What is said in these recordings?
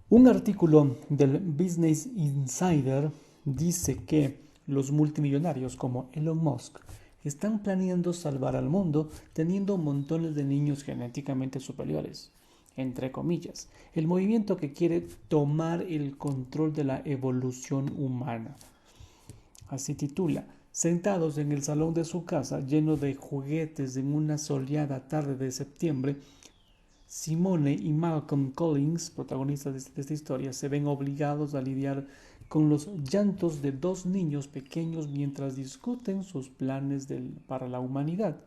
Un artículo del Business Insider dice que los multimillonarios como Elon Musk están planeando salvar al mundo teniendo montones de niños genéticamente superiores, entre comillas, el movimiento que quiere tomar el control de la evolución humana. Así titula: sentados en el salón de su casa lleno de juguetes en una soleada tarde de septiembre, Simone y Malcolm Collins, protagonistas de esta historia, se ven obligados a lidiar con los llantos de dos niños pequeños mientras discuten sus planes para la humanidad.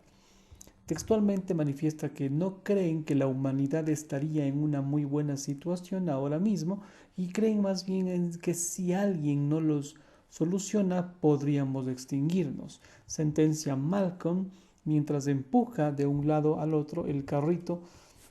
Textualmente manifiesta que no creen que la humanidad estaría en una muy buena situación ahora mismo y creen más bien en que si alguien no los soluciona podríamos extinguirnos, sentencia Malcolm mientras empuja de un lado al otro el carrito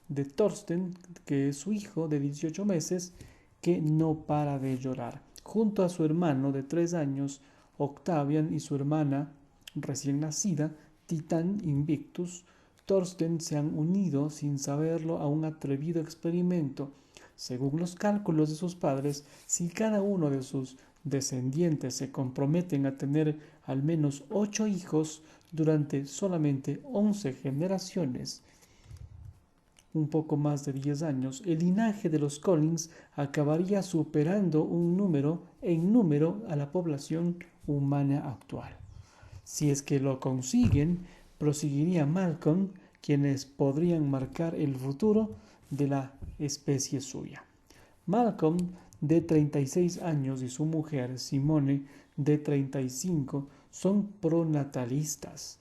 de Thorsten, que es su hijo de 18 meses, que no para de llorar, junto a su hermano de 3 años, Octavian, y su hermana recién nacida, Titan Invictus. Thorsten se han unido sin saberlo a un atrevido experimento. Según los cálculos de sus padres, si cada uno de sus descendientes se comprometen a tener al menos 8 hijos durante solamente 11 generaciones, un poco más de 10 años, el linaje de los Collins acabaría superando en número a la población humana actual. Si es que lo consiguen, proseguiría Malcolm, quienes podrían marcar el futuro de la especie suya. Malcolm, de 36 años, y su mujer, Simone, de 35, son pronatalistas,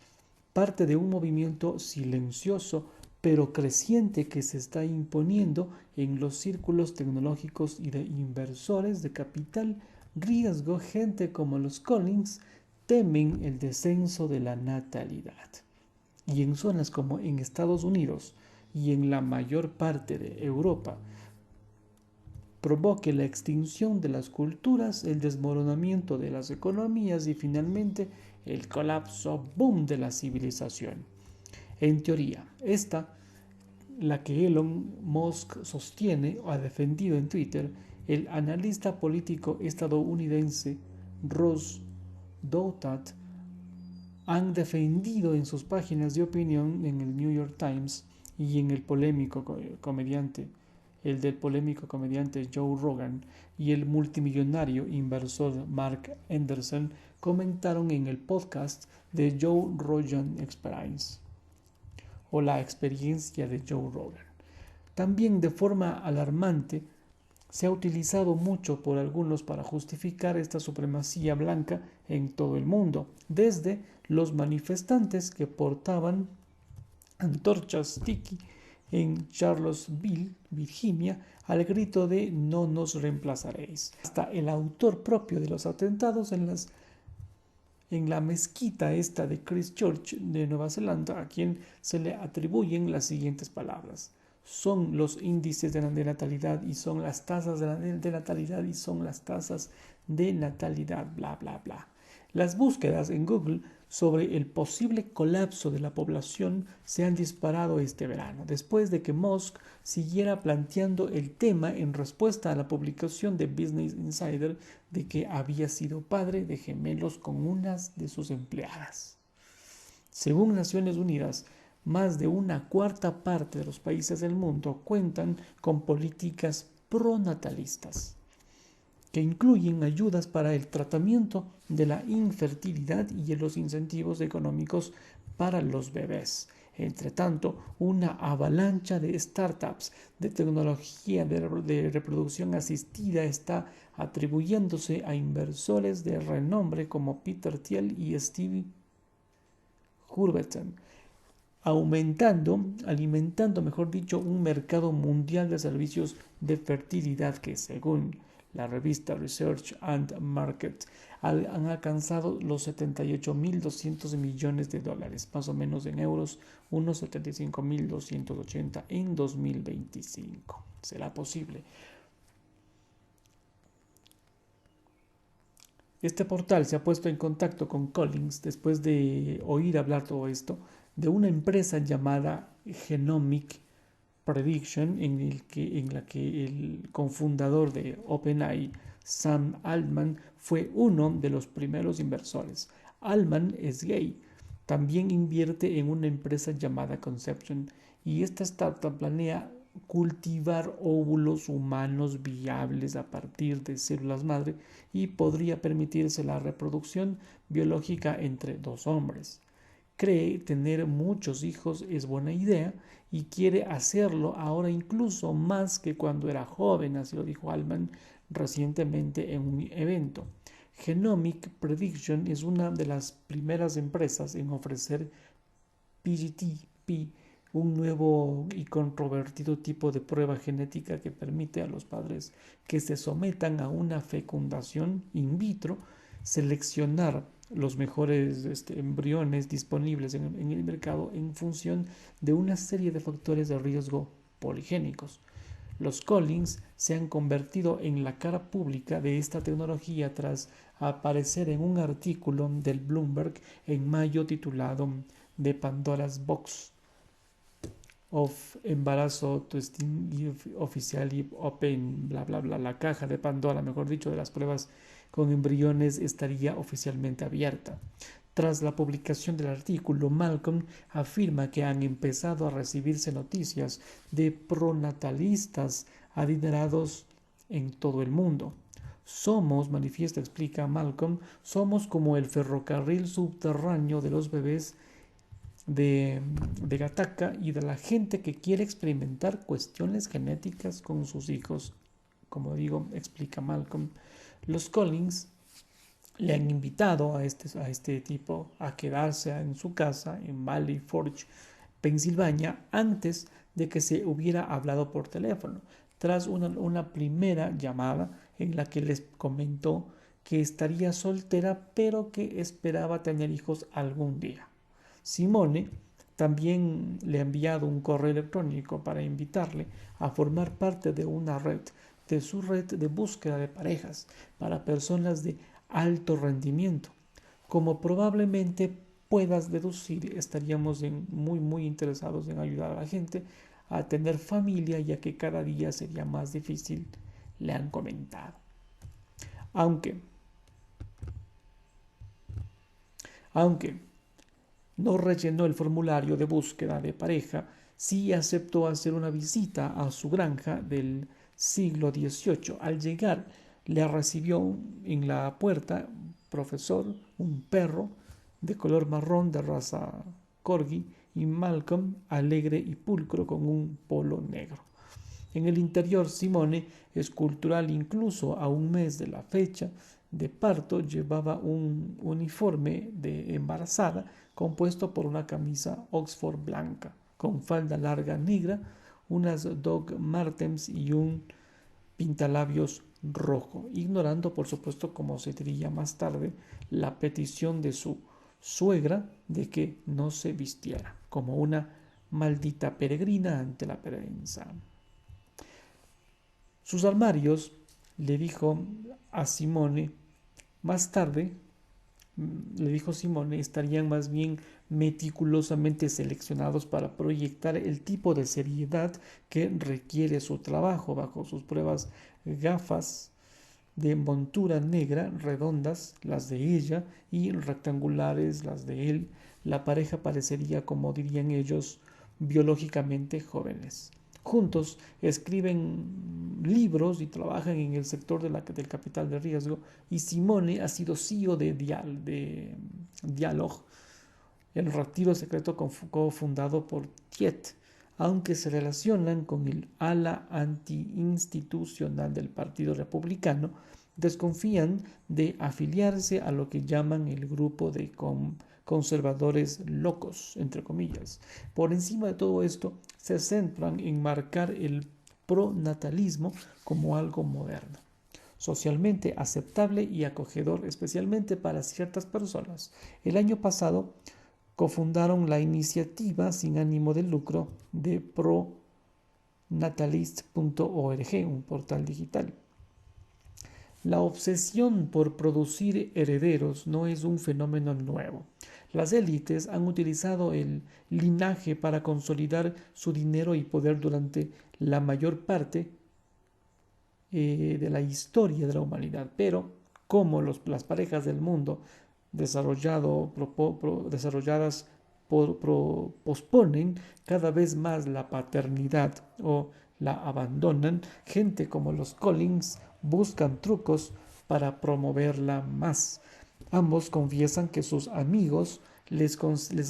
parte de un movimiento silencioso pero creciente que se está imponiendo en los círculos tecnológicos y de inversores de capital riesgo. Gente como los Collins temen el descenso de la natalidad. Y en zonas como en Estados Unidos y en la mayor parte de Europa, provoque la extinción de las culturas, el desmoronamiento de las economías y finalmente el colapso boom de la civilización. En teoría, la que Elon Musk sostiene o ha defendido en Twitter, el analista político estadounidense Ross Douthat han defendido en sus páginas de opinión en el New York Times y en el del polémico comediante Joe Rogan y el multimillonario inversor Mark Anderson comentaron en el podcast de Joe Rogan Experience o la experiencia de Joe Rogan. También de forma alarmante se ha utilizado mucho por algunos para justificar esta supremacía blanca en todo el mundo, desde los manifestantes que portaban antorchas tiki en Charlottesville, Virginia, al grito de "no nos reemplazaréis", hasta el autor propio de los atentados en la mezquita esta de Christchurch de Nueva Zelanda, a quien se le atribuyen las siguientes palabras: son los índices de natalidad y son las tasas de natalidad y son las tasas de natalidad, bla, bla, bla. Las búsquedas en Google sobre el posible colapso de la población se han disparado este verano, después de que Musk siguiera planteando el tema en respuesta a la publicación de Business Insider de que había sido padre de gemelos con una de sus empleadas. Según Naciones Unidas, más de una cuarta parte de los países del mundo cuentan con políticas pronatalistas, que incluyen ayudas para el tratamiento de la infertilidad y los incentivos económicos para los bebés. Entre tanto, una avalancha de startups de tecnología de reproducción asistida está atribuyéndose a inversores de renombre como Peter Thiel y Steve Hurwitz, alimentando, mejor dicho, un mercado mundial de servicios de fertilidad que, según la revista Research and Market, han alcanzado los 78.200 millones de dólares, más o menos en euros, unos 75.280 en 2025. ¿Será posible? Este portal se ha puesto en contacto con Collins después de oír hablar todo esto de una empresa llamada Genomic Prediction, en la que el cofundador de OpenAI, Sam Altman, fue uno de los primeros inversores. Altman es gay. También invierte en una empresa llamada Conception y esta startup planea cultivar óvulos humanos viables a partir de células madre y podría permitirse la reproducción biológica entre dos hombres. Cree tener muchos hijos es buena idea y quiere hacerlo ahora incluso más que cuando era joven, así lo dijo Altman recientemente en un evento. Genomic Prediction es una de las primeras empresas en ofrecer PGT-P, un nuevo y controvertido tipo de prueba genética que permite a los padres que se sometan a una fecundación in vitro seleccionar los mejores embriones disponibles en el mercado en función de una serie de factores de riesgo poligénicos. Los Collins se han convertido en la cara pública de esta tecnología tras aparecer en un artículo del Bloomberg en mayo titulado The Pandora's Box of Embarazo Testing Officially Open, bla bla bla, la caja de Pandora, mejor dicho, de las pruebas con embriones estaría oficialmente abierta. Tras la publicación del artículo, Malcolm afirma que han empezado a recibirse noticias de pronatalistas adinerados en todo el mundo. Somos, manifiesta, explica Malcolm, somos como el ferrocarril subterráneo de los bebés de Gattaca y de la gente que quiere experimentar cuestiones genéticas con sus hijos. Como digo, explica Malcolm. Los Collins le han invitado a este tipo a quedarse en su casa en Valley Forge, Pensilvania, antes de que se hubiera hablado por teléfono, tras una primera llamada en la que les comentó que estaría soltera pero que esperaba tener hijos algún día. Simone también le ha enviado un correo electrónico para invitarle a formar parte de su red de búsqueda de parejas para personas de alto rendimiento. Como probablemente puedas deducir, estaríamos muy interesados en ayudar a la gente a tener familia, ya que cada día sería más difícil, le han comentado. Aunque no rellenó el formulario de búsqueda de pareja, sí aceptó hacer una visita a su granja del siglo XVIII. Al llegar, le recibió en la puerta un profesor, un perro de color marrón de raza corgi y Malcolm alegre y pulcro con un polo negro. En el interior, Simone, escultural incluso a un mes de la fecha de parto, llevaba un uniforme de embarazada compuesto por una camisa Oxford blanca, con falda larga negra, unas Doc Martens y un pintalabios rojo, ignorando, por supuesto, como se diría más tarde, la petición de su suegra de que no se vistiera, como una maldita peregrina ante la prensa. Sus armarios, le dijo a Simone, más tarde, le dijo Simone, estarían más bien meticulosamente seleccionados para proyectar el tipo de seriedad que requiere su trabajo. Bajo sus pruebas gafas de montura negra, redondas, las de ella, y rectangulares, las de él, la pareja parecería, como dirían ellos, biológicamente jóvenes. Juntos escriben libros y trabajan en el sector del capital de riesgo, y Simone ha sido CEO de Dialog, el retiro secreto cofundado por Tiet, aunque se relacionan con el ala antiinstitucional del Partido Republicano, desconfían de afiliarse a lo que llaman el grupo de conservadores locos, entre comillas. Por encima de todo esto, se centran en marcar el pronatalismo como algo moderno, socialmente aceptable y acogedor, especialmente para ciertas personas. El año pasado cofundaron la iniciativa sin ánimo de lucro de pronatalist.org, un portal digital. La obsesión por producir herederos no es un fenómeno nuevo. Las élites han utilizado el linaje para consolidar su dinero y poder durante la mayor parte de la historia de la humanidad, pero como las parejas del mundo desarrolladas posponen cada vez más la paternidad o la abandonan, gente como los Collins buscan trucos para promoverla más. Ambos confiesan que sus amigos les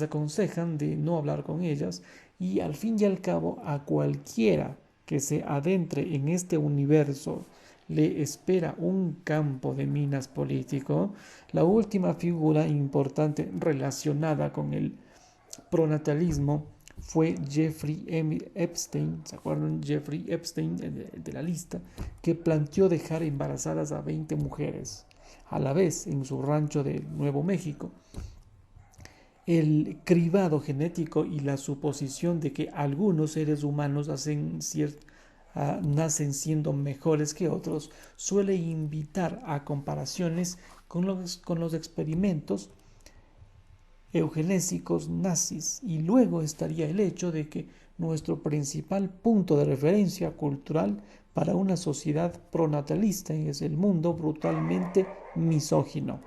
aconsejan de no hablar con ellas y al fin y al cabo a cualquiera que se adentre en este universo le espera un campo de minas político. La última figura importante relacionada con el pronatalismo fue Jeffrey Epstein, ¿se acuerdan? Jeffrey Epstein de la lista, que planteó dejar embarazadas a 20 mujeres a la vez en su rancho de Nuevo México. El cribado genético y la suposición de que algunos seres humanos nacen siendo mejores que otros suele invitar a comparaciones con los experimentos eugenésicos nazis, y luego estaría el hecho de que nuestro principal punto de referencia cultural para una sociedad pronatalista es el mundo brutalmente misógino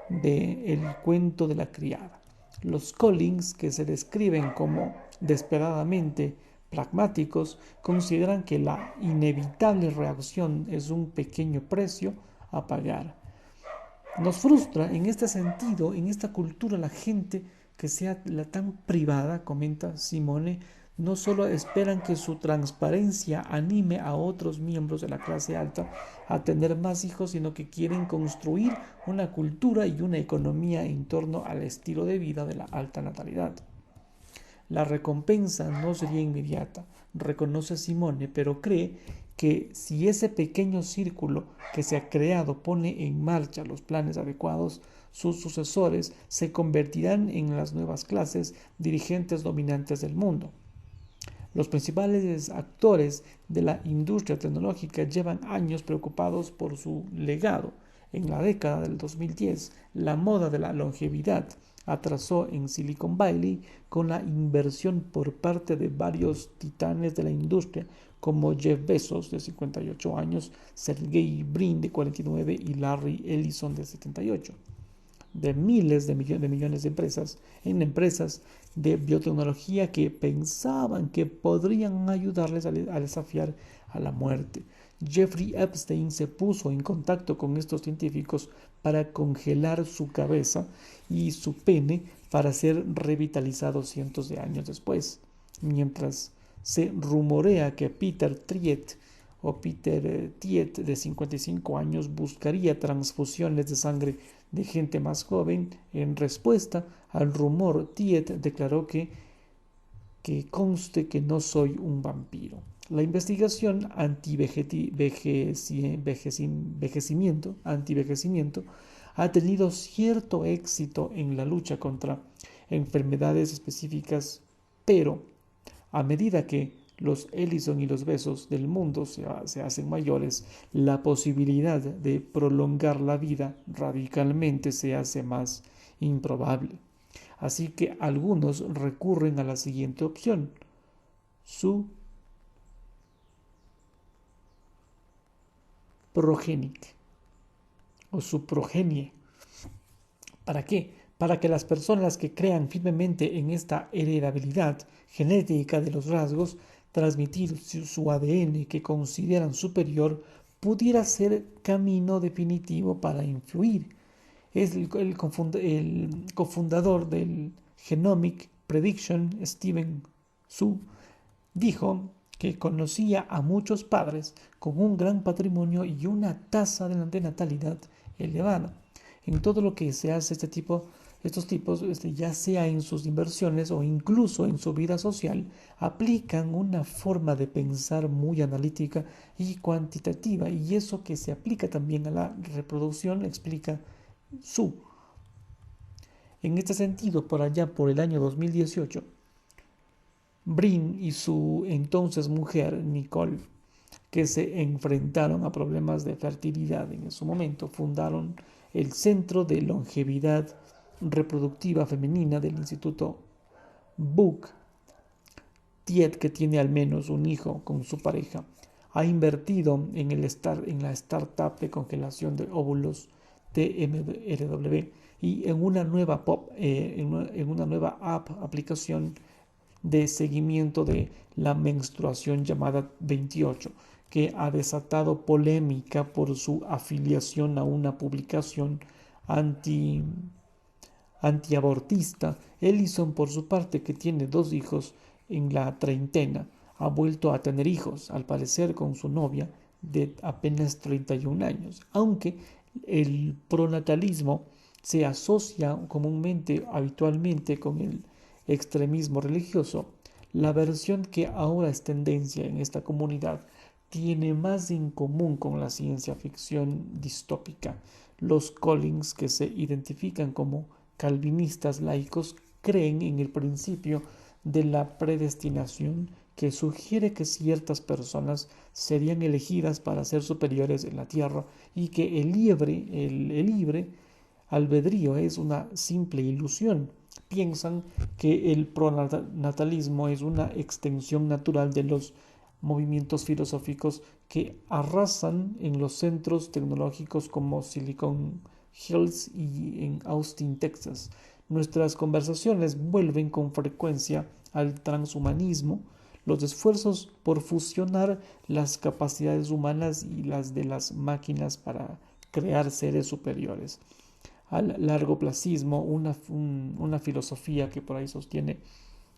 de El cuento de la criada. Los Collins, que se describen como desesperadamente pragmáticos, consideran que la inevitable reacción es un pequeño precio a pagar. Nos frustra en este sentido, en esta cultura, la gente que sea la tan privada, comenta Simone, no solo esperan que su transparencia anime a otros miembros de la clase alta a tener más hijos, sino que quieren construir una cultura y una economía en torno al estilo de vida de la alta natalidad. La recompensa no sería inmediata, reconoce Simone, pero cree que si ese pequeño círculo que se ha creado pone en marcha los planes adecuados, sus sucesores se convertirán en las nuevas clases dirigentes dominantes del mundo. Los principales actores de la industria tecnológica llevan años preocupados por su legado. En la década del 2010, la moda de la longevidad atrasó en Silicon Valley con la inversión por parte de varios titanes de la industria como Jeff Bezos de 58 años, Sergey Brin de 49 y Larry Ellison de 78. De miles de millones de empresas de biotecnología que pensaban que podrían ayudarles a desafiar a la muerte. Jeffrey Epstein se puso en contacto con estos científicos para congelar su cabeza y su pene para ser revitalizado cientos de años después. Mientras se rumorea que Peter Thiet, de 55 años, buscaría transfusiones de sangre de gente más joven. En respuesta al rumor, Thiet declaró que conste que no soy un vampiro. La investigación antivejecimiento ha tenido cierto éxito en la lucha contra enfermedades específicas, pero a medida que los Ellison y los Bezos del mundo se hacen mayores, la posibilidad de prolongar la vida radicalmente se hace más improbable. Así que algunos recurren a la siguiente opción: su progenic o su progenie. ¿Para qué? Para que las personas que crean firmemente en esta heredabilidad genética de los rasgos, transmitir su ADN que consideran superior, pudiera ser camino definitivo para influir. Es el cofundador del Genomic Prediction, Steven Su, dijo que conocía a muchos padres con un gran patrimonio y una tasa de natalidad elevada. En todo lo que se hace estos tipos, ya sea en sus inversiones o incluso en su vida social, aplican una forma de pensar muy analítica y cuantitativa, y eso que se aplica también a la reproducción, explica Su. En este sentido, por allá por el año 2018, Brin y su entonces mujer, Nicole, que se enfrentaron a problemas de fertilidad en su momento, fundaron el Centro de Longevidad reproductiva femenina del Instituto Buck, Tiet, que tiene al menos un hijo con su pareja, ha invertido en la startup de congelación de óvulos TMRW y en una nueva aplicación de seguimiento de la menstruación llamada 28, que ha desatado polémica por su afiliación a una publicación antiabortista. Ellison, por su parte, que tiene 2 hijos en la treintena, ha vuelto a tener hijos, al parecer con su novia de apenas 31 años, aunque el pronatalismo se asocia habitualmente con el extremismo religioso. La versión que ahora es tendencia en esta comunidad tiene más en común con la ciencia ficción distópica. Los Collins, que se identifican como calvinistas laicos, creen en el principio de la predestinación, que sugiere que ciertas personas serían elegidas para ser superiores en la tierra y que el libre albedrío es una simple ilusión. Piensan que el pronatalismo es una extensión natural de los movimientos filosóficos que arrasan en los centros tecnológicos como Silicon Hills y en Austin, Texas. Nuestras conversaciones vuelven con frecuencia al transhumanismo, los esfuerzos por fusionar las capacidades humanas y las de las máquinas para crear seres superiores. Al largoplacismo, una filosofía que por ahí sostiene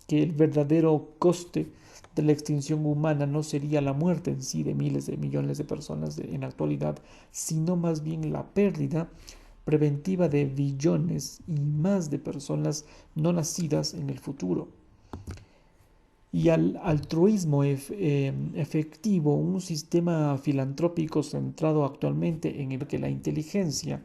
que el verdadero coste de la extinción humana no sería la muerte en sí de miles de millones de personas en la actualidad, sino más bien la pérdida preventiva de billones y más de personas no nacidas en el futuro. Y al altruismo efectivo, un sistema filantrópico centrado actualmente en el que la inteligencia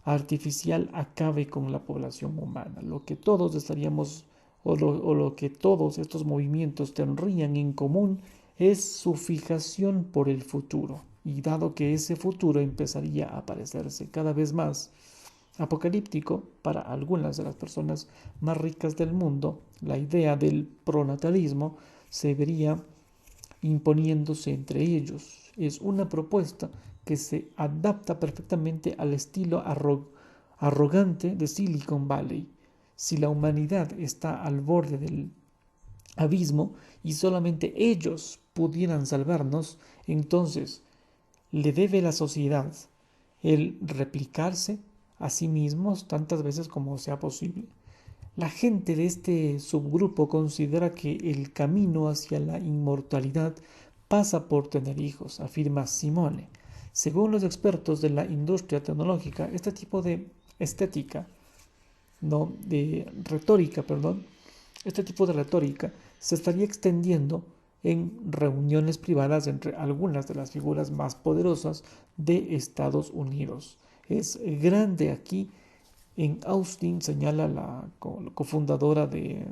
artificial acabe con la población humana. Lo que todos estaríamos lo que todos estos movimientos tendrían en común es su fijación por el futuro. Y dado que ese futuro empezaría a parecerse cada vez más apocalíptico para algunas de las personas más ricas del mundo, la idea del pronatalismo se vería imponiéndose entre ellos. Es una propuesta que se adapta perfectamente al estilo arrogante de Silicon Valley. Si la humanidad está al borde del abismo y solamente ellos pudieran salvarnos, entonces le debe la sociedad el replicarse a sí mismos tantas veces como sea posible. La gente de este subgrupo considera que el camino hacia la inmortalidad pasa por tener hijos, afirma Simone. Según los expertos de la industria tecnológica, este tipo de este tipo de retórica se estaría extendiendo en reuniones privadas entre algunas de las figuras más poderosas de Estados Unidos. Es grande aquí en Austin, señala la cofundadora de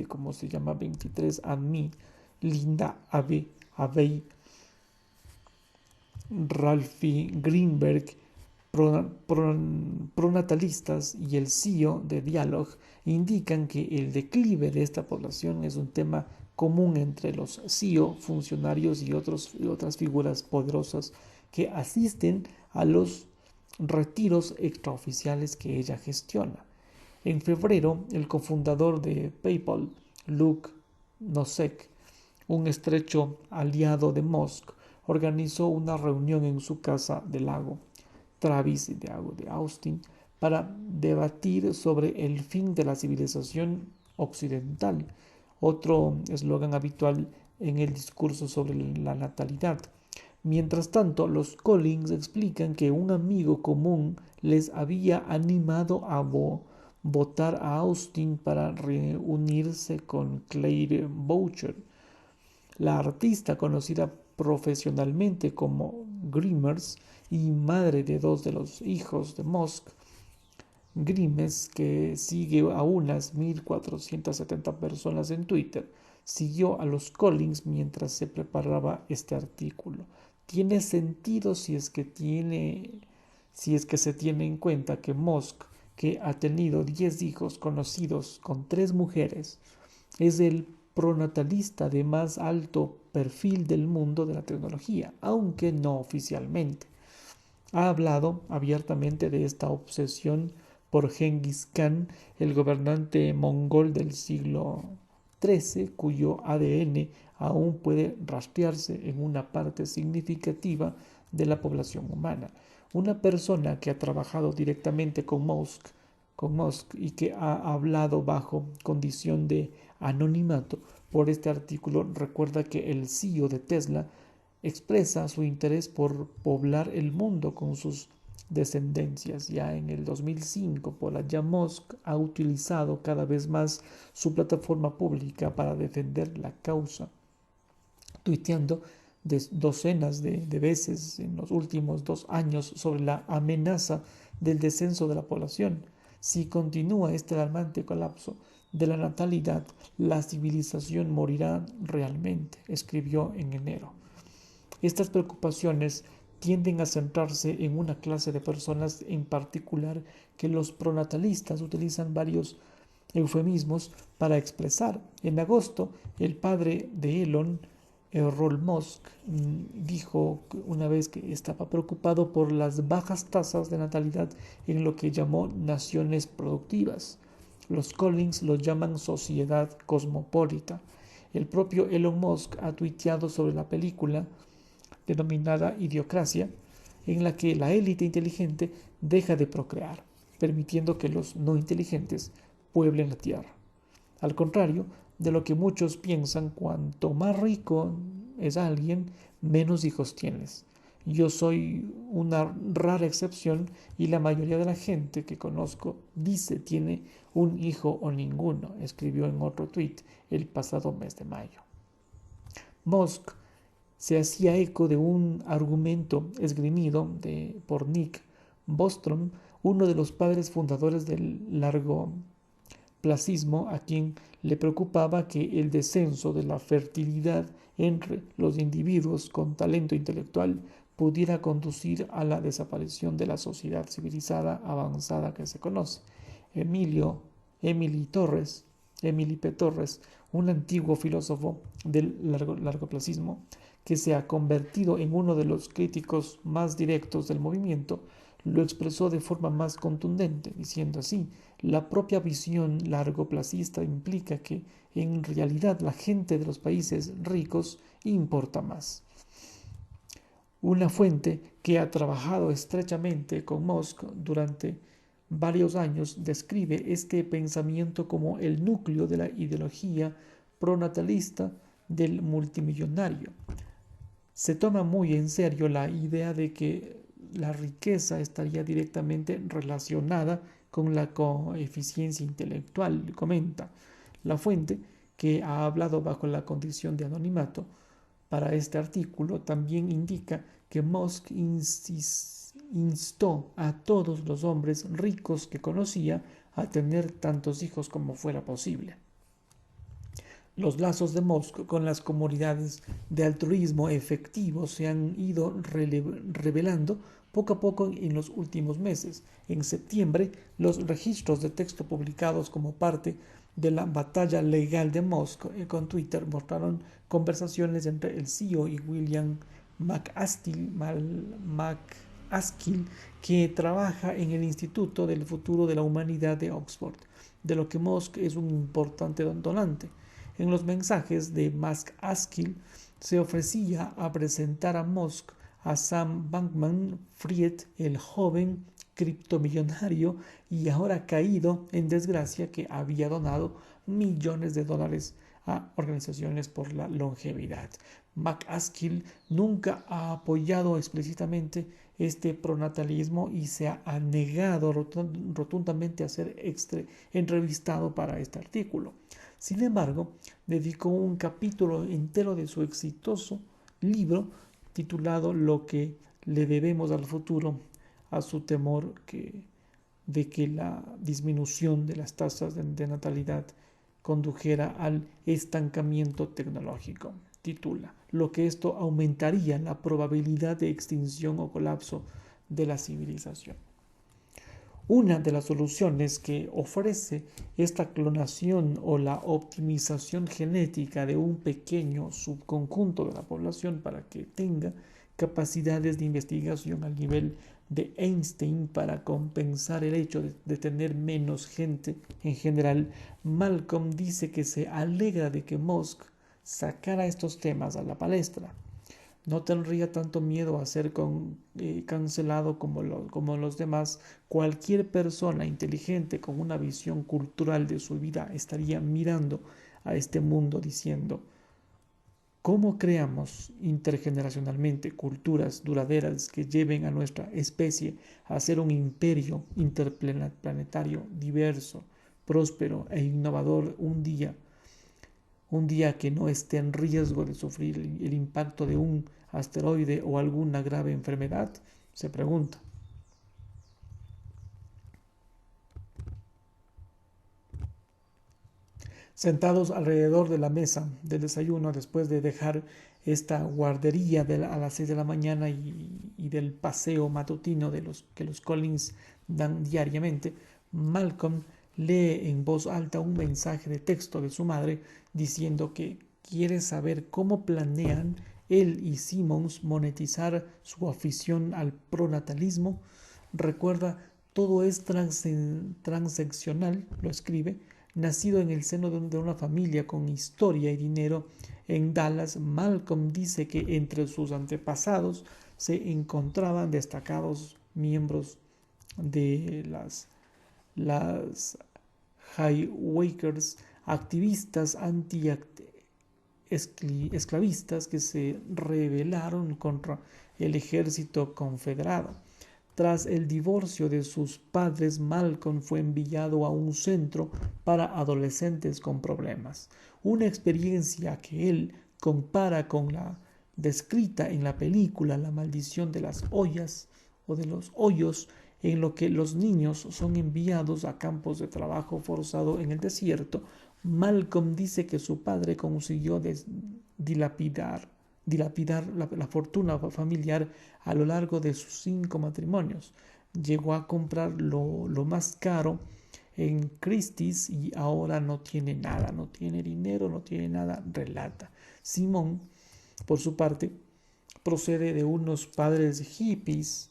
¿cómo se llama? 23andMe, Linda Avey. Ralphie Greenberg, pronatalistas y el CEO de Dialog indican que el declive de esta población es un tema común entre los CEO, funcionarios y otras figuras poderosas que asisten a los retiros extraoficiales que ella gestiona. En febrero, el cofundador de PayPal, Luke Nosek, un estrecho aliado de Musk, organizó una reunión en su casa del lago Travis de Austin para debatir sobre el fin de la civilización occidental, otro eslogan habitual en el discurso sobre la natalidad. Mientras tanto, los Collins explican que un amigo común les había animado a votar a Austin para reunirse con Claire Boucher, la artista conocida profesionalmente como Grimes y madre de 2 de los hijos de Musk. Grimes, que sigue a unas 1.470 personas en Twitter, siguió a los Collins mientras se preparaba este artículo. Tiene sentido si es que se tiene en cuenta que Musk que ha tenido 10 hijos conocidos con 3 mujeres. Es el pronatalista de más alto perfil del mundo de la tecnología, aunque no oficialmente. Ha hablado abiertamente de esta obsesión por Genghis Khan, el gobernante mongol del siglo XIII, cuyo ADN aún puede rastrearse en una parte significativa de la población humana. Una persona que ha trabajado directamente con Musk y que ha hablado bajo condición de anonimato por este artículo recuerda que el CEO de Tesla expresa su interés por poblar el mundo con sus descendencias. Ya en el 2005, Elon Musk ha utilizado cada vez más su plataforma pública para defender la causa, tuiteando docenas de veces en los últimos 2 años sobre la amenaza del descenso de la población. Si continúa este alarmante colapso de la natalidad, la civilización morirá realmente, escribió en enero. Estas preocupaciones tienden a centrarse en una clase de personas en particular que los pronatalistas utilizan varios eufemismos para expresar. En agosto, el padre de Elon, Musk, dijo una vez que estaba preocupado por las bajas tasas de natalidad en lo que llamó naciones productivas. Los Collins lo llaman sociedad cosmopolita. El propio Elon Musk ha tuiteado sobre la película denominada Idiocracia, en la que la élite inteligente deja de procrear, permitiendo que los no inteligentes pueblen la tierra. Al contrario de lo que muchos piensan, cuanto más rico es alguien, menos hijos tienes. Yo soy una rara excepción y la mayoría de la gente que conozco dice tiene un hijo o ninguno, escribió en otro tuit el pasado mes de mayo. Musk se hacía eco de un argumento esgrimido por Nick Bostrom, uno de los padres fundadores del largoplacismo, a quien le preocupaba que el descenso de la fertilidad entre los individuos con talento intelectual pudiera conducir a la desaparición de la sociedad civilizada avanzada que se conoce. Emily P. Torres, un antiguo filósofo del largoplacismo, que se ha convertido en uno de los críticos más directos del movimiento, lo expresó de forma más contundente, diciendo así: la propia visión largoplacista implica que, en realidad, la gente de los países ricos importa más. Una fuente que ha trabajado estrechamente con Musk durante varios años describe este pensamiento como el núcleo de la ideología pronatalista del multimillonario. Se toma muy en serio la idea de que la riqueza estaría directamente relacionada con la coeficiencia intelectual, comenta. La fuente, que ha hablado bajo la condición de anonimato para este artículo, también indica que Musk instó a todos los hombres ricos que conocía a tener tantos hijos como fuera posible. Los lazos de Musk con las comunidades de altruismo efectivo se han ido revelando poco a poco en los últimos meses. En septiembre, los registros de texto publicados como parte de la batalla legal de Musk con Twitter mostraron conversaciones entre el CEO y William McAskill, que trabaja en el Instituto del Futuro de la Humanidad de Oxford, de lo que Musk es un importante donante. En los mensajes de McAskill se ofrecía a presentar a Musk a Sam Bankman-Fried, el joven criptomillonario y ahora caído en desgracia que había donado millones de dólares a organizaciones por la longevidad. McAskill nunca ha apoyado explícitamente este pronatalismo y se ha negado rotundamente a ser entrevistado para este artículo. Sin embargo, dedicó un capítulo entero de su exitoso libro titulado Lo que le debemos al futuro a su temor de que la disminución de las tasas de natalidad condujera al estancamiento tecnológico. Titula, lo que esto aumentaría la probabilidad de extinción o colapso de la civilización. Una de las soluciones que ofrece esta clonación o la optimización genética de un pequeño subconjunto de la población para que tenga capacidades de investigación al nivel de Einstein para compensar el hecho de tener menos gente en general. Malcolm dice que se alegra de que Musk sacara estos temas a la palestra. No tendría tanto miedo a ser cancelado como los demás. Cualquier persona inteligente con una visión cultural de su vida estaría mirando a este mundo diciendo: ¿cómo creamos intergeneracionalmente culturas duraderas que lleven a nuestra especie a ser un imperio interplanetario diverso, próspero e innovador un día que no esté en riesgo de sufrir el impacto de un asteroide o alguna grave enfermedad? Se pregunta. Sentados alrededor de la mesa del desayuno, después de dejar esta guardería a las 6 de la mañana y del paseo matutino que los Collins dan diariamente, Malcolm lee en voz alta un mensaje de texto de su madre diciendo que quiere saber cómo planean él y Simmons monetizar su afición al pronatalismo. Recuerda, todo es transaccional, lo escribe. Nacido en el seno de una familia con historia y dinero en Dallas, Malcolm dice que entre sus antepasados se encontraban destacados miembros de las Highwakers, activistas anti-esclavistas que se rebelaron contra el ejército confederado. Tras el divorcio de sus padres, Malcolm fue enviado a un centro para adolescentes con problemas, una experiencia que él compara con la descrita en la película La maldición de las ollas o de los hoyos, en lo que los niños son enviados a campos de trabajo forzado en el desierto. Malcolm dice que su padre consiguió dilapidar la fortuna familiar a lo largo de sus 5 matrimonios. Llegó a comprar lo más caro en Christie's y ahora no tiene nada, no tiene dinero, no tiene nada, relata. Simón, por su parte, procede de unos padres hippies,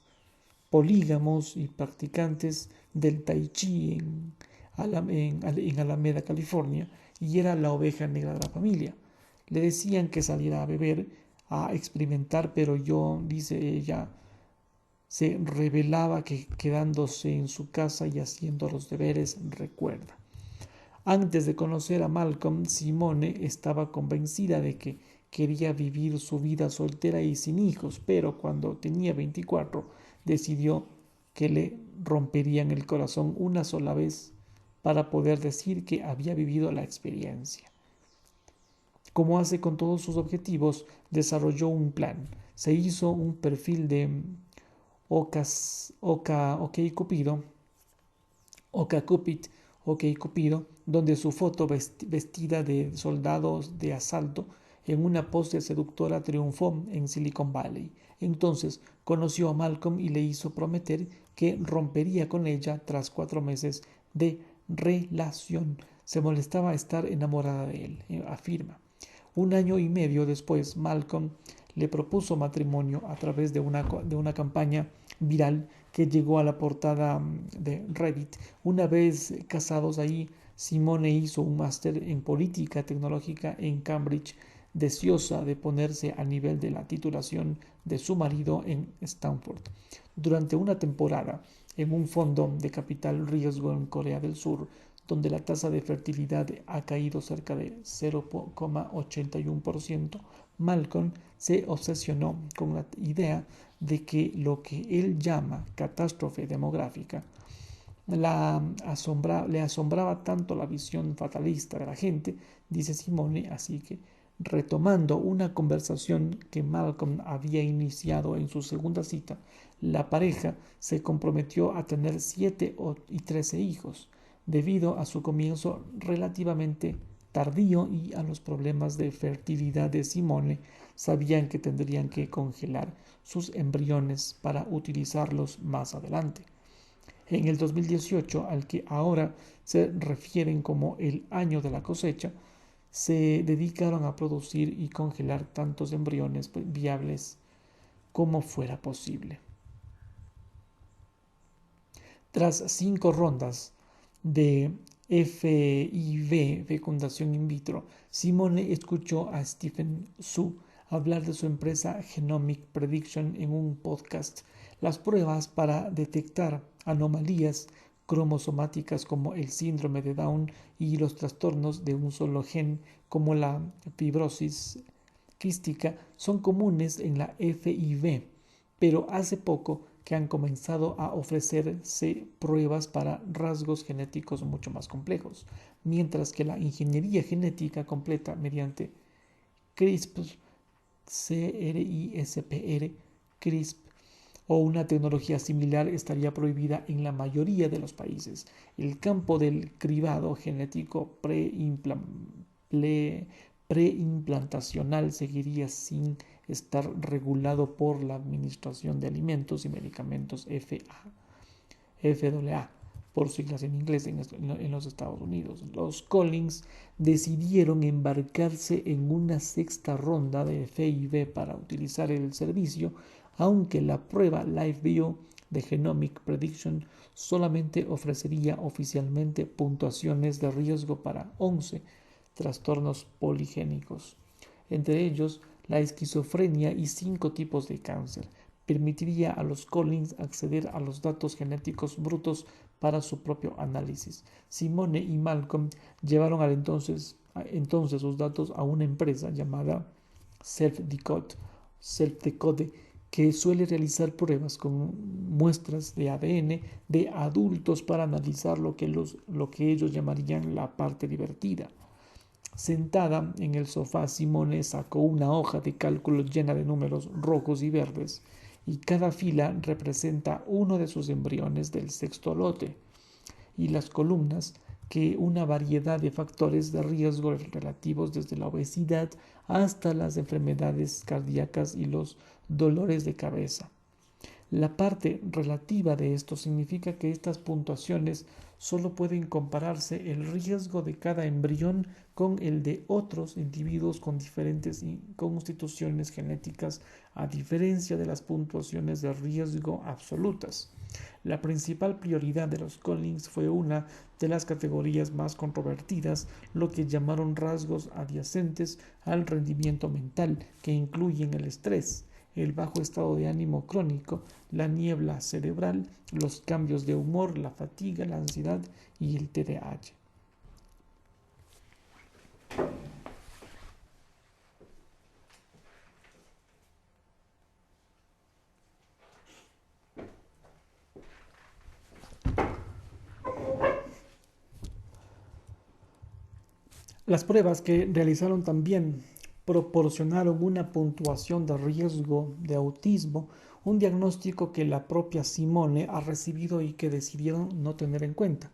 polígamos y practicantes del tai chi en Alameda, California, y era la oveja negra de la familia. Le decían que saliera a beber, a experimentar, pero yo, dice ella, se revelaba que quedándose en su casa y haciendo los deberes. Recuerda. Antes de conocer a Malcolm, Simone estaba convencida de que quería vivir su vida soltera y sin hijos, pero cuando tenía 24 decidió que le romperían el corazón una sola vez para poder decir que había vivido la experiencia. Como hace con todos sus objetivos, desarrolló un plan. Se hizo un perfil de OkCupid, donde su foto vestida de soldados de asalto en una pose seductora triunfó en Silicon Valley. Entonces conoció a Malcolm y le hizo prometer que rompería con ella tras 4 meses de relación. Se molestaba estar enamorada de él, afirma. 1 año y medio después, Malcolm le propuso matrimonio a través de una campaña viral que llegó a la portada de Reddit. Una vez casados ahí, Simone hizo un máster en política tecnológica en Cambridge, deseosa de ponerse a nivel de la titulación de su marido en Stanford. Durante una temporada, en un fondo de capital riesgo en Corea del Sur, donde la tasa de fertilidad ha caído cerca de 0,81%, Malcolm se obsesionó con la idea de que lo que él llama catástrofe demográfica le asombraba tanto la visión fatalista de la gente, dice Simone, así que, retomando una conversación que Malcolm había iniciado en su segunda cita, la pareja se comprometió a tener 7 y 13 hijos, debido a su comienzo relativamente tardío y a los problemas de fertilidad de Simone. Sabían que tendrían que congelar sus embriones para utilizarlos más adelante. En el 2018, al que ahora se refieren como el año de la cosecha, se dedicaron a producir y congelar tantos embriones viables como fuera posible. Tras 5 rondas de FIV, fecundación in vitro, Simone escuchó a Stephen Su hablar de su empresa Genomic Prediction en un podcast. Las pruebas para detectar anomalías cromosomáticas como el síndrome de Down y los trastornos de un solo gen como la fibrosis quística son comunes en la FIV, pero hace poco que han comenzado a ofrecerse pruebas para rasgos genéticos mucho más complejos, mientras que la ingeniería genética completa mediante CRISPR, CRISPR o una tecnología similar estaría prohibida en la mayoría de los países. El campo del cribado genético preimplantacional seguiría sin estar regulado por la Administración de Alimentos y Medicamentos FDA, por siglas en inglés en los Estados Unidos. Los Collins decidieron embarcarse en una sexta ronda de FIV para utilizar el servicio, aunque la prueba LiveBio de Genomic Prediction solamente ofrecería oficialmente puntuaciones de riesgo para 11 trastornos poligénicos, entre ellos la esquizofrenia y 5 tipos de cáncer. Permitiría a los Collins acceder a los datos genéticos brutos para su propio análisis. Simone y Malcolm llevaron entonces sus datos a una empresa llamada Self-Decode, que suele realizar pruebas con muestras de ADN de adultos para analizar lo que ellos llamarían la parte divertida. Sentada en el sofá, Simone sacó una hoja de cálculo llena de números rojos y verdes, y cada fila representa uno de sus embriones del sexto lote, y las columnas que una variedad de factores de riesgo relativos desde la obesidad hasta las enfermedades cardíacas y los dolores de cabeza. La parte relativa de esto significa que estas puntuaciones solo pueden compararse el riesgo de cada embrión con el de otros individuos con diferentes constituciones genéticas, a diferencia de las puntuaciones de riesgo absolutas. La principal prioridad de los Collins fue una de las categorías más controvertidas, lo que llamaron rasgos adyacentes al rendimiento mental, que incluyen el estrés, el bajo estado de ánimo crónico, la niebla cerebral, los cambios de humor, la fatiga, la ansiedad y el TDAH. Las pruebas que realizaron también proporcionaron una puntuación de riesgo de autismo, un diagnóstico que la propia Simone ha recibido y que decidieron no tener en cuenta.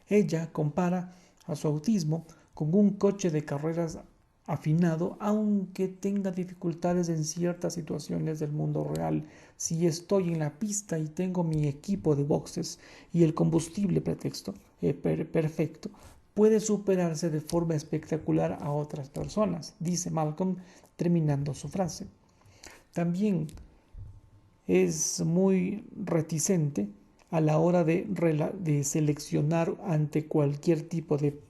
Ella compara a su autismo con un coche de carreras afinado, aunque tenga dificultades en ciertas situaciones del mundo real. Si estoy en la pista y tengo mi equipo de boxes y el combustible perfecto, puede superarse de forma espectacular a otras personas, dice Malcolm terminando su frase. También es muy reticente a la hora de seleccionar ante cualquier tipo de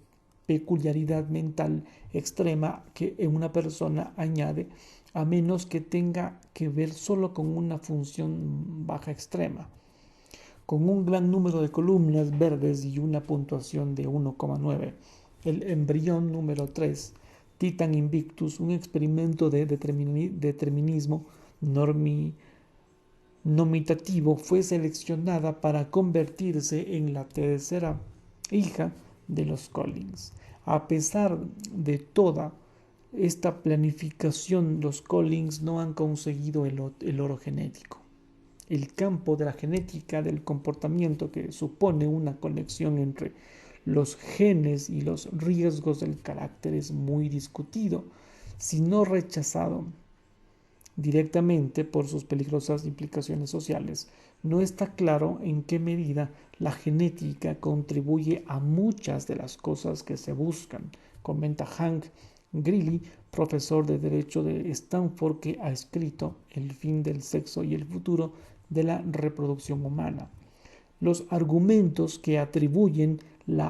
peculiaridad mental extrema que una persona añade, a menos que tenga que ver solo con una función baja extrema. Con un gran número de columnas verdes y una puntuación de 1,9. El embrión número 3, Titan Invictus, un experimento de determinismo nominativo, fue seleccionada para convertirse en la tercera hija de los Collins. A pesar de toda esta planificación, los Collins no han conseguido el oro genético. El campo de la genética del comportamiento, que supone una conexión entre los genes y los riesgos del carácter, es muy discutido, si no rechazado, directamente por sus peligrosas implicaciones sociales, no está claro en qué medida la genética contribuye a muchas de las cosas que se buscan, comenta Hank Greeley, profesor de Derecho de Stanford, que ha escrito El fin del sexo y el futuro de la reproducción humana. Los argumentos que atribuyen la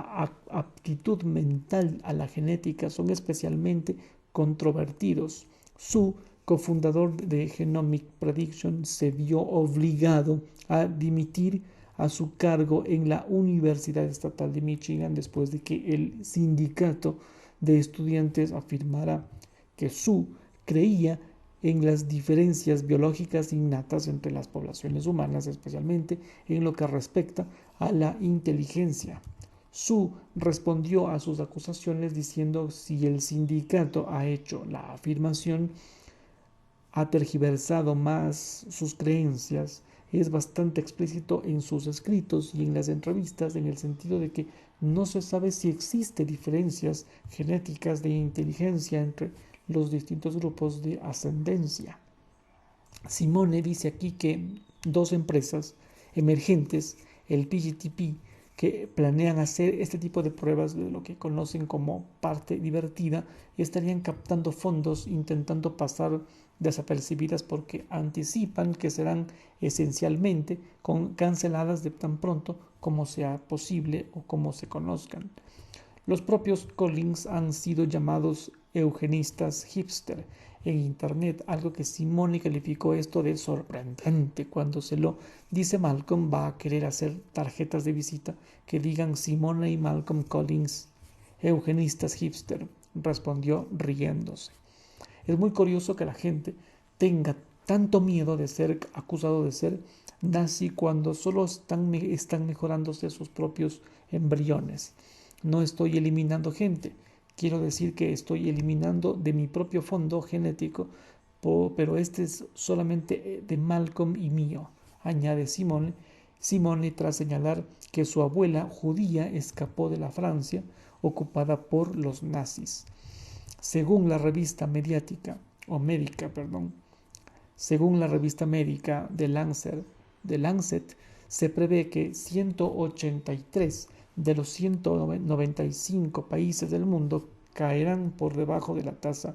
aptitud mental a la genética son especialmente controvertidos. Su cofundador de Genomic Prediction se vio obligado a dimitir a su cargo en la Universidad Estatal de Michigan después de que el sindicato de estudiantes afirmara que Su creía en las diferencias biológicas innatas entre las poblaciones humanas, especialmente en lo que respecta a la inteligencia. Su respondió a sus acusaciones diciendo: si el sindicato ha hecho la afirmación, ha tergiversado más sus creencias, es bastante explícito en sus escritos y en las entrevistas, en el sentido de que no se sabe si existe diferencias genéticas de inteligencia entre los distintos grupos de ascendencia. Simone dice aquí que dos empresas emergentes, el PGTP, que planean hacer este tipo de pruebas de lo que conocen como parte divertida, estarían captando fondos intentando pasar desapercibidas porque anticipan que serán esencialmente canceladas de tan pronto como sea posible o como se conozcan. Los propios Collins han sido llamados eugenistas hipster en Internet, algo que Simone calificó esto de sorprendente. Cuando se lo dice Malcolm, va a querer hacer tarjetas de visita que digan Simone y Malcolm Collins, eugenistas hipster, respondió riéndose. Es muy curioso que la gente tenga tanto miedo de ser acusado de ser nazi cuando solo están mejorándose sus propios embriones. No estoy eliminando gente, quiero decir que estoy eliminando de mi propio fondo genético, pero este es solamente de Malcolm y mío, añade Simone tras señalar que su abuela judía escapó de la Francia ocupada por los nazis. Según la revista médica, The Lancet, se prevé que 183 de los 195 países del mundo caerán por debajo de la tasa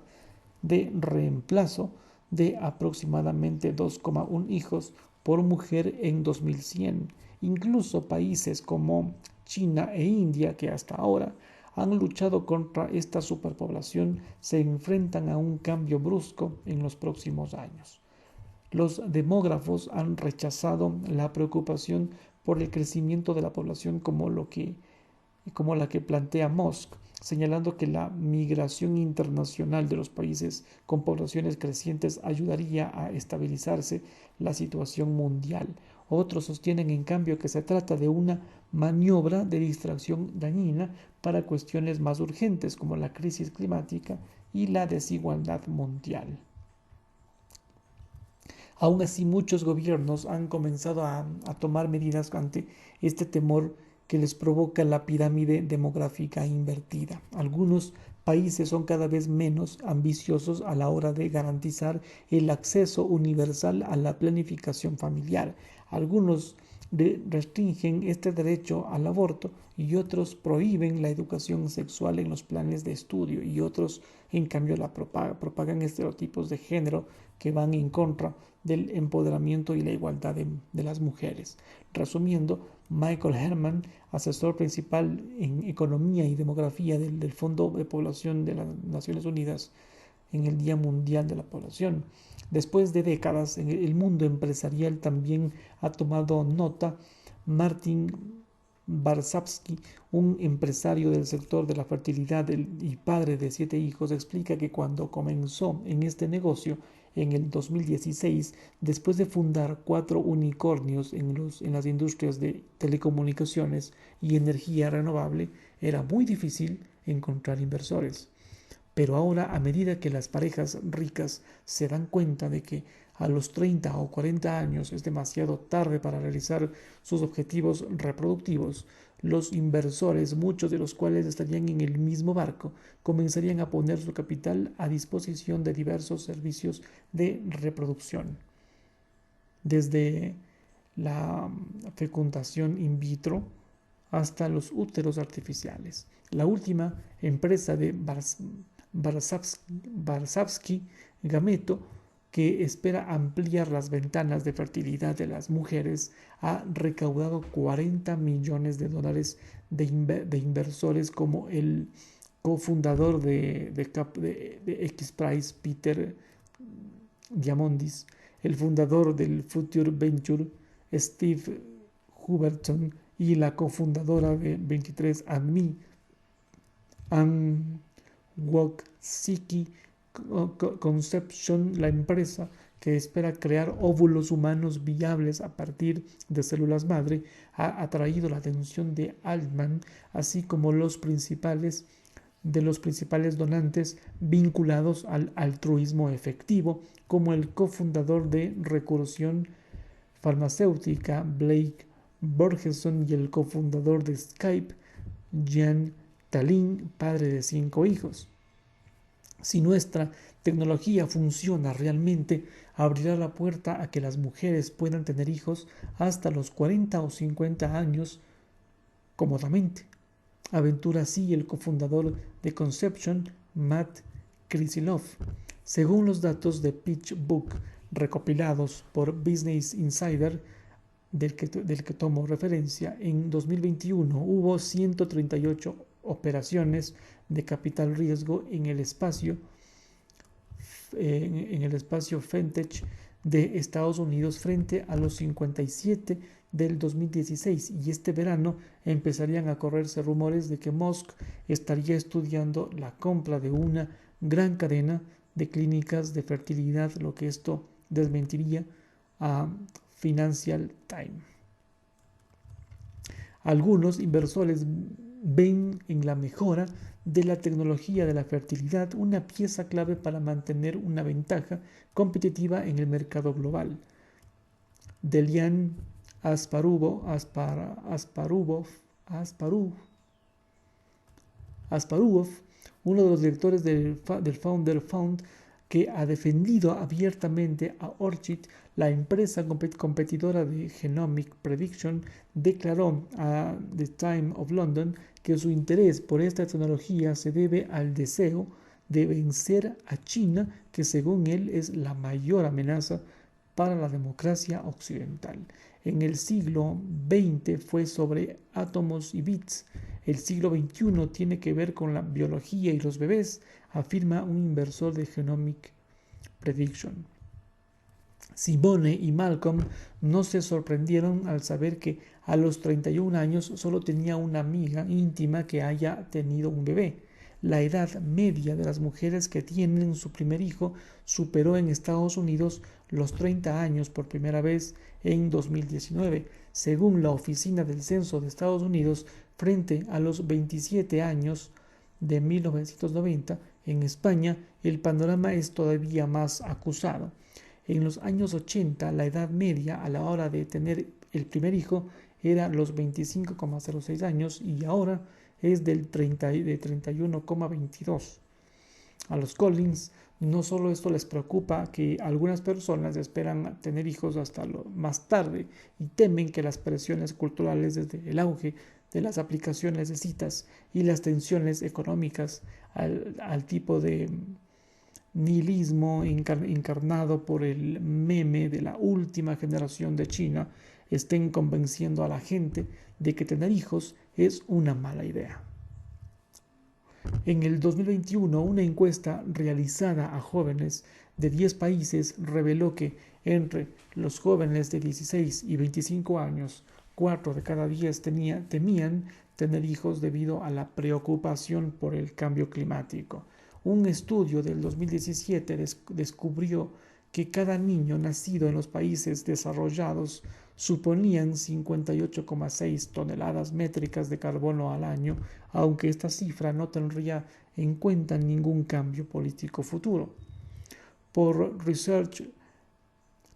de reemplazo de aproximadamente 2,1 hijos por mujer en 2100. Incluso países como China e India, que hasta ahora han luchado contra esta superpoblación, se enfrentan a un cambio brusco en los próximos años. Los demógrafos han rechazado la preocupación por el crecimiento de la población como la que plantea Musk, señalando que la migración internacional de los países con poblaciones crecientes ayudaría a estabilizarse la situación mundial. Otros sostienen, en cambio, que se trata de una maniobra de distracción dañina para cuestiones más urgentes como la crisis climática y la desigualdad mundial. Aún así, muchos gobiernos han comenzado a tomar medidas ante este temor que les provoca la pirámide demográfica invertida. Algunos países son cada vez menos ambiciosos a la hora de garantizar el acceso universal a la planificación familiar. Algunos restringen este derecho al aborto y otros prohíben la educación sexual en los planes de estudio, y otros, en cambio, propagan estereotipos de género que van en contra del empoderamiento y la igualdad de las mujeres. Resumiendo, Michael Herman, asesor principal en economía y demografía del Fondo de Población de las Naciones Unidas en el Día Mundial de la Población. Después de décadas, el mundo empresarial también ha tomado nota. Martin Barsavsky, un empresario del sector de la fertilidad y padre de 7 hijos, explica que cuando comenzó en este negocio en el 2016, después de fundar 4 unicornios en las industrias de telecomunicaciones y energía renovable, era muy difícil encontrar inversores. Pero ahora, a medida que las parejas ricas se dan cuenta de que a los 30 o 40 años es demasiado tarde para realizar sus objetivos reproductivos, los inversores, muchos de los cuales estarían en el mismo barco, comenzarían a poner su capital a disposición de diversos servicios de reproducción, desde la fecundación in vitro hasta los úteros artificiales. La última empresa de Varsavsky Gameto, que espera ampliar las ventanas de fertilidad de las mujeres, ha recaudado 40 millones de dólares de inversores, como el cofundador de X-Prize, Peter Diamandis, el fundador del Future Venture, Steve Huberton, y la cofundadora de 23andMe, Anne Wojcicki Conception. La empresa, que espera crear óvulos humanos viables a partir de células madre, ha atraído la atención de Altman, así como de los principales donantes vinculados al altruismo efectivo, como el cofundador de Recursión Farmacéutica, Blake Borgeson, y el cofundador de Skype, Jan Tallinn, padre de 5 hijos. Si nuestra tecnología funciona realmente, abrirá la puerta a que las mujeres puedan tener hijos hasta los 40 o 50 años cómodamente, aventura así el cofundador de Conception, Matt Krysilov. Según los datos de PitchBook recopilados por Business Insider, del que tomo referencia, en 2021 hubo 138 operaciones de capital riesgo en el espacio fintech de Estados Unidos, frente a los 57 del 2016, y este verano empezarían a correrse rumores de que Musk estaría estudiando la compra de una gran cadena de clínicas de fertilidad, lo que esto desmentiría a Financial Times. Algunos inversores ven en la mejora de la tecnología de la fertilidad una pieza clave para mantener una ventaja competitiva en el mercado global. Delian Asparubov, uno de los directores del Founder Fund, que ha defendido abiertamente a Orchid, la empresa competidora de Genomic Prediction, declaró a The Times of London que su interés por esta tecnología se debe al deseo de vencer a China, que según él es la mayor amenaza para la democracia occidental. En el siglo XX fue sobre átomos y bits. El siglo XXI tiene que ver con la biología y los bebés, afirma un inversor de Genomic Prediction. Simone y Malcolm no se sorprendieron al saber que a los 31 años solo tenía una amiga íntima que haya tenido un bebé. La edad media de las mujeres que tienen su primer hijo superó en Estados Unidos los 30 años por primera vez en 2019, según la Oficina del Censo de Estados Unidos, frente a los 27 años de 1990. En España, el panorama es todavía más acusado. En los años 80, la edad media a la hora de tener el primer hijo era los 25,06 años, y ahora es de 31,22. A los Collins no solo esto les preocupa, que algunas personas esperan tener hijos hasta lo más tarde y temen que las presiones culturales, desde el auge de las aplicaciones de citas y las tensiones económicas al tipo de nihilismo encarnado por el meme de la última generación de China, estén convenciendo a la gente de que tener hijos es una mala idea. En el 2021, una encuesta realizada a jóvenes de 10 países reveló que entre los jóvenes de 16 y 25 años, 4 de cada 10 temían tener hijos debido a la preocupación por el cambio climático. Un estudio del 2017 descubrió que cada niño nacido en los países desarrollados suponían 58,6 toneladas métricas de carbono al año, aunque esta cifra no tendría en cuenta ningún cambio político futuro.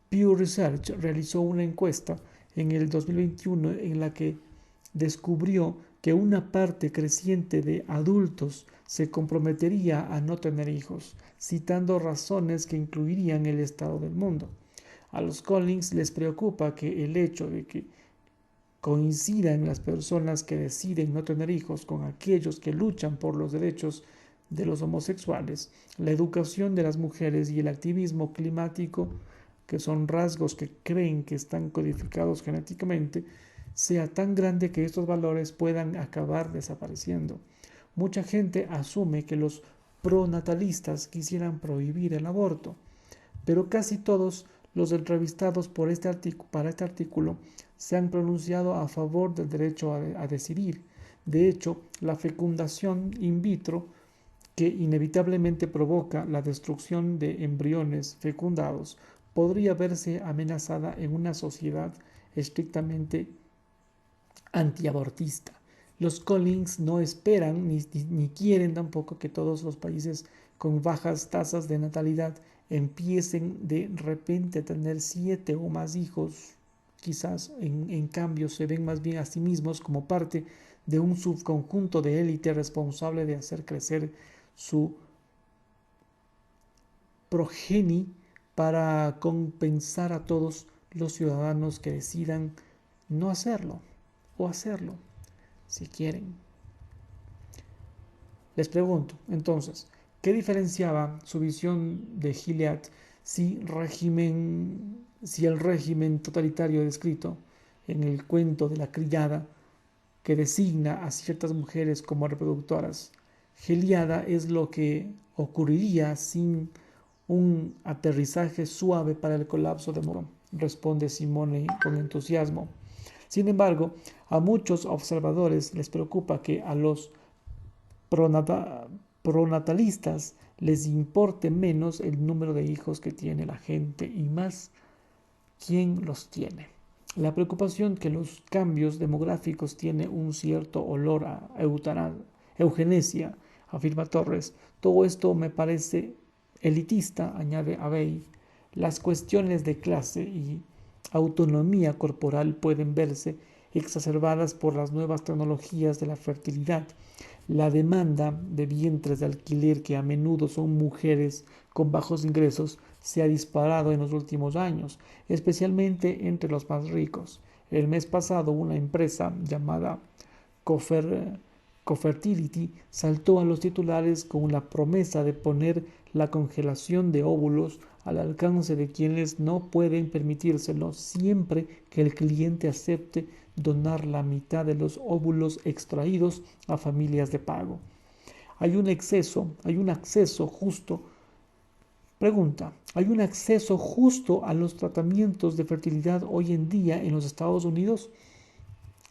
Pew Research realizó una encuesta en el 2021 en la que descubrió que una parte creciente de adultos se comprometería a no tener hijos, citando razones que incluirían el estado del mundo. A los Collins les preocupa que el hecho de que coincidan las personas que deciden no tener hijos con aquellos que luchan por los derechos de los homosexuales, la educación de las mujeres y el activismo climático, que son rasgos que creen que están codificados genéticamente, sea tan grande que estos valores puedan acabar desapareciendo. Mucha gente asume que los pronatalistas quisieran prohibir el aborto, pero casi todos los entrevistados para este artículo se han pronunciado a favor del derecho a decidir. De hecho, la fecundación in vitro, que inevitablemente provoca la destrucción de embriones fecundados, podría verse amenazada en una sociedad estrictamente antiabortista. Los Collins no esperan ni quieren tampoco que todos los países con bajas tasas de natalidad empiecen de repente a tener 7 o más hijos. Quizás en cambio se ven más bien a sí mismos como parte de un subconjunto de élite responsable de hacer crecer su progenie para compensar a todos los ciudadanos que decidan no hacerlo o hacerlo si quieren. Les pregunto, entonces, ¿qué diferenciaba su visión de Gilead si el régimen totalitario descrito en el cuento de la criada que designa a ciertas mujeres como reproductoras? Gilead es lo que ocurriría sin un aterrizaje suave para el colapso de Morón, responde Simone con entusiasmo. Sin embargo, a muchos observadores les preocupa que a los pronatalistas les importe menos el número de hijos que tiene la gente y más quién los tiene. La preocupación que los cambios demográficos tiene un cierto olor a eugenesia, afirma Torres. Todo esto me parece elitista, añade Abey. Las cuestiones de clase y autonomía corporal pueden verse exacerbadas por las nuevas tecnologías de la fertilidad. La demanda de vientres de alquiler, que a menudo son mujeres con bajos ingresos, se ha disparado en los últimos años, especialmente entre los más ricos. El mes pasado, una empresa llamada Cofertility saltó a los titulares con la promesa de poner la congelación de óvulos al alcance de quienes no pueden permitírselo, siempre que el cliente acepte donar la mitad de los óvulos extraídos a familias de pago. Hay un acceso justo a los tratamientos de fertilidad hoy en día en los Estados Unidos?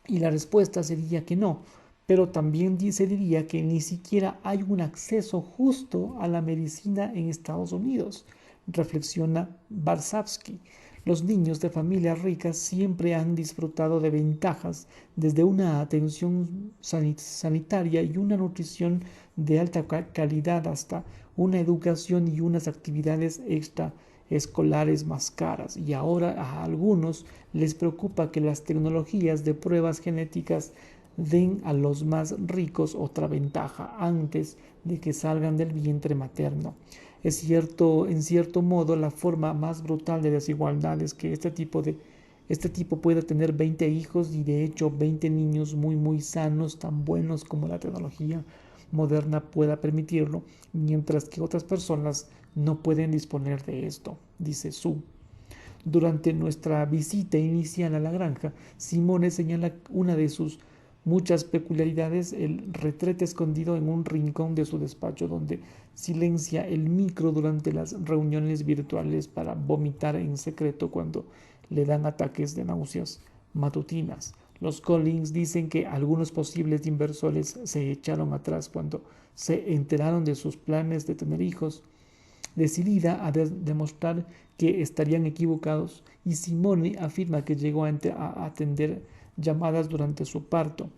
Y la respuesta sería que no, pero también se diría que ni siquiera hay un acceso justo a la medicina en Estados Unidos, reflexiona Barsavsky. Los niños de familias ricas siempre han disfrutado de ventajas, desde una atención sanitaria y una nutrición de alta calidad hasta una educación y unas actividades extraescolares más caras. Y ahora a algunos les preocupa que las tecnologías de pruebas genéticas den a los más ricos otra ventaja antes de que salgan del vientre materno. Es cierto, en cierto modo, la forma más brutal de desigualdad es que este tipo pueda tener 20 hijos y de hecho 20 niños muy sanos, tan buenos como la tecnología moderna pueda permitirlo, mientras que otras personas no pueden disponer de esto, dice Su. Durante nuestra visita inicial a la granja, Simone señala una de sus muchas peculiaridades, el retrete escondido en un rincón de su despacho donde silencia el micro durante las reuniones virtuales para vomitar en secreto cuando le dan ataques de náuseas matutinas. Los Collins dicen que algunos posibles inversores se echaron atrás cuando se enteraron de sus planes de tener hijos. decidida a demostrar que estarían equivocados, y Simone afirma que llegó a atender llamadas durante su parto.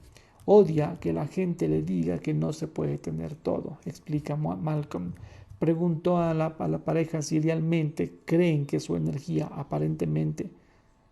Odia que la gente le diga que no se puede tener todo, explica Malcolm. Preguntó a la pareja si realmente creen que su energía aparentemente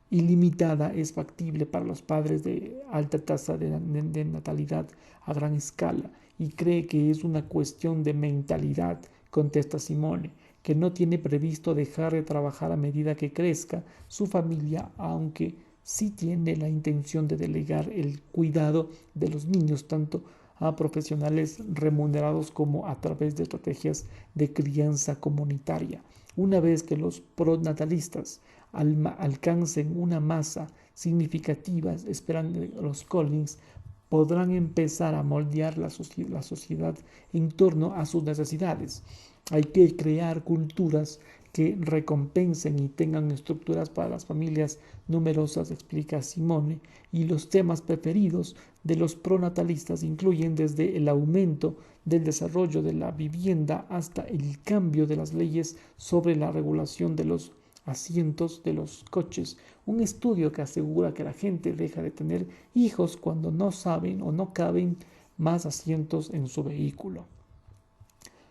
ilimitada es factible para los padres de alta tasa de natalidad a gran escala, y cree que es una cuestión de mentalidad, contesta Simone, que no tiene previsto dejar de trabajar a medida que crezca su familia, aunque sí tiene la intención de delegar el cuidado de los niños tanto a profesionales remunerados como a través de estrategias de crianza comunitaria. Una vez que los pronatalistas alcancen una masa significativa, esperan los Collins, podrán empezar a moldear la sociedad en torno a sus necesidades. Hay que crear culturas que recompensen y tengan estructuras para las familias numerosas, explica Simone, y los temas preferidos de los pronatalistas incluyen desde el aumento del desarrollo de la vivienda hasta el cambio de las leyes sobre la regulación de los asientos de los coches, un estudio que asegura que la gente deja de tener hijos cuando no saben o no caben más asientos en su vehículo.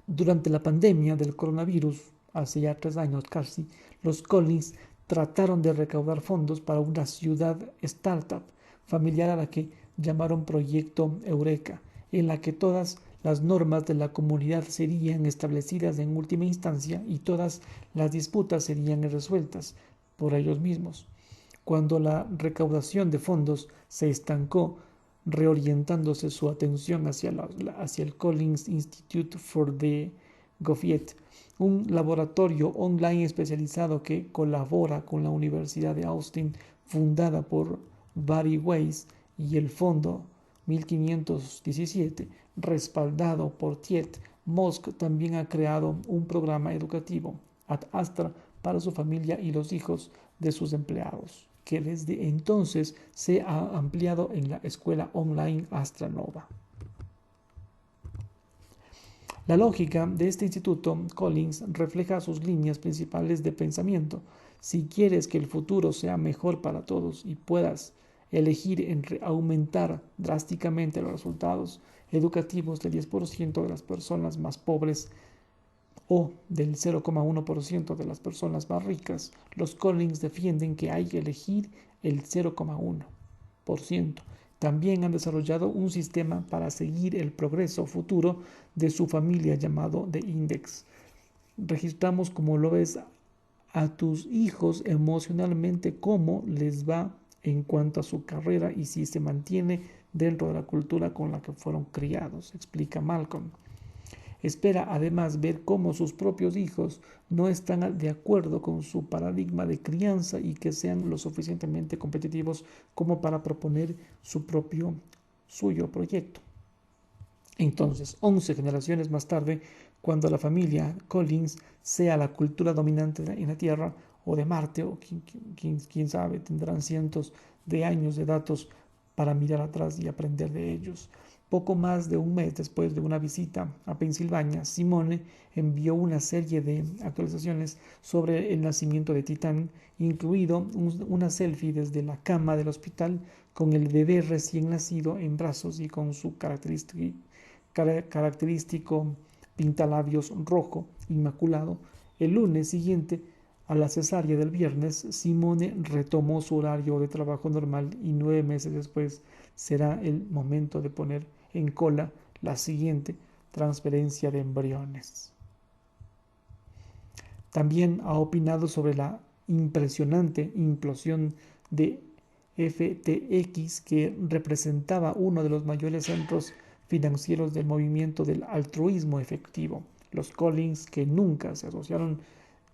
Durante la pandemia del coronavirus, hace ya 3 años casi, los Collins trataron de recaudar fondos para una ciudad startup familiar a la que llamaron Proyecto Eureka, en la que todas las normas de la comunidad serían establecidas en última instancia y todas las disputas serían resueltas por ellos mismos. Cuando la recaudación de fondos se estancó, reorientándose su atención hacia el Collins Institute for the Gothic, un laboratorio online especializado que colabora con la Universidad de Austin, fundada por Barry Weiss, y el Fondo 1517, respaldado por Tietz. Musk también ha creado un programa educativo, Ad Astra, para su familia y los hijos de sus empleados, que desde entonces se ha ampliado en la escuela online Astra Nova. La lógica de este instituto Collins refleja sus líneas principales de pensamiento. Si quieres que el futuro sea mejor para todos y puedas elegir entre aumentar drásticamente los resultados educativos del 10% de las personas más pobres o del 0,1% de las personas más ricas, los Collins defienden que hay que elegir el 0,1%. También han desarrollado un sistema para seguir el progreso futuro de su familia llamado The Index. Registramos cómo lo ves a tus hijos emocionalmente, cómo les va en cuanto a su carrera y si se mantiene dentro de la cultura con la que fueron criados, explica Malcolm. Espera además ver cómo sus propios hijos no están de acuerdo con su paradigma de crianza y que sean lo suficientemente competitivos como para proponer suyo proyecto. Entonces, 11 generaciones más tarde, cuando la familia Collins sea la cultura dominante en la Tierra o de Marte, o quién sabe, tendrán cientos de años de datos para mirar atrás y aprender de ellos. Poco más de un mes después de una visita a Pensilvania, Simone envió una serie de actualizaciones sobre el nacimiento de Titán, incluido una selfie desde la cama del hospital con el bebé recién nacido en brazos y con su característico pintalabios rojo inmaculado. El lunes siguiente a la cesárea del viernes, Simone retomó su horario de trabajo normal y 9 meses después será el momento de poner en cola la siguiente transferencia de embriones. También ha opinado sobre la impresionante implosión de FTX, que representaba uno de los mayores centros financieros del movimiento del altruismo efectivo. Los Collins, que nunca se asociaron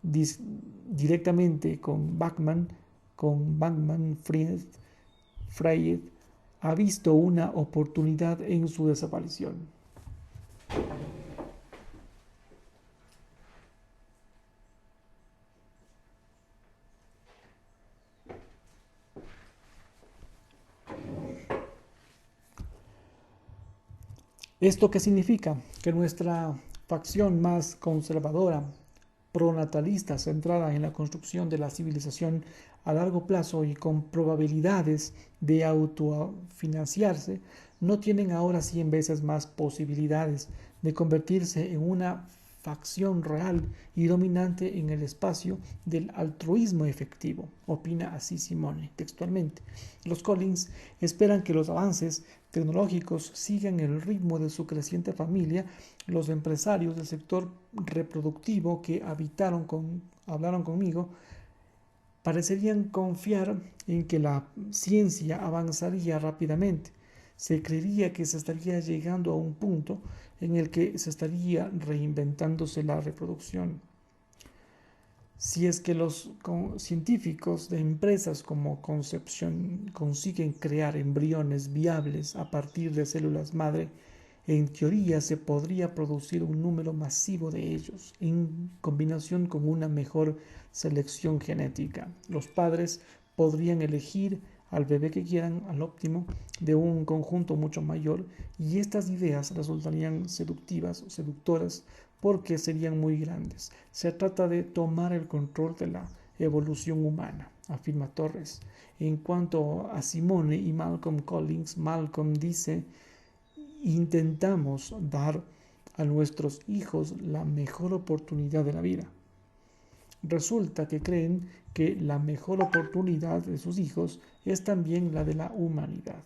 directamente con Bankman-Fried, ha visto una oportunidad en su desaparición. ¿Esto qué significa? Que nuestra facción más conservadora pronatalista centrada en la construcción de la civilización a largo plazo y con probabilidades de autofinanciarse, no tienen ahora 100 veces más posibilidades de convertirse en una facción real y dominante en el espacio del altruismo efectivo, opina así Simone textualmente. Los Collins esperan que los avances tecnológicos sigan el ritmo de su creciente familia. Los empresarios del sector reproductivo que hablaron conmigo parecerían confiar en que la ciencia avanzaría rápidamente. Se creería que se estaría llegando a un punto en el que se estaría reinventándose la reproducción. Si es que los científicos de empresas como Concepción consiguen crear embriones viables a partir de células madre, en teoría se podría producir un número masivo de ellos, en combinación con una mejor selección genética. Los padres podrían elegir al bebé que quieran, al óptimo, de un conjunto mucho mayor, y estas ideas resultarían seductoras, porque serían muy grandes. Se trata de tomar el control de la evolución humana, afirma Torres. En cuanto a Simone y Malcolm Collins, Malcolm dice: intentamos dar a nuestros hijos la mejor oportunidad de la vida. Resulta que creen que la mejor oportunidad de sus hijos es también la de la humanidad.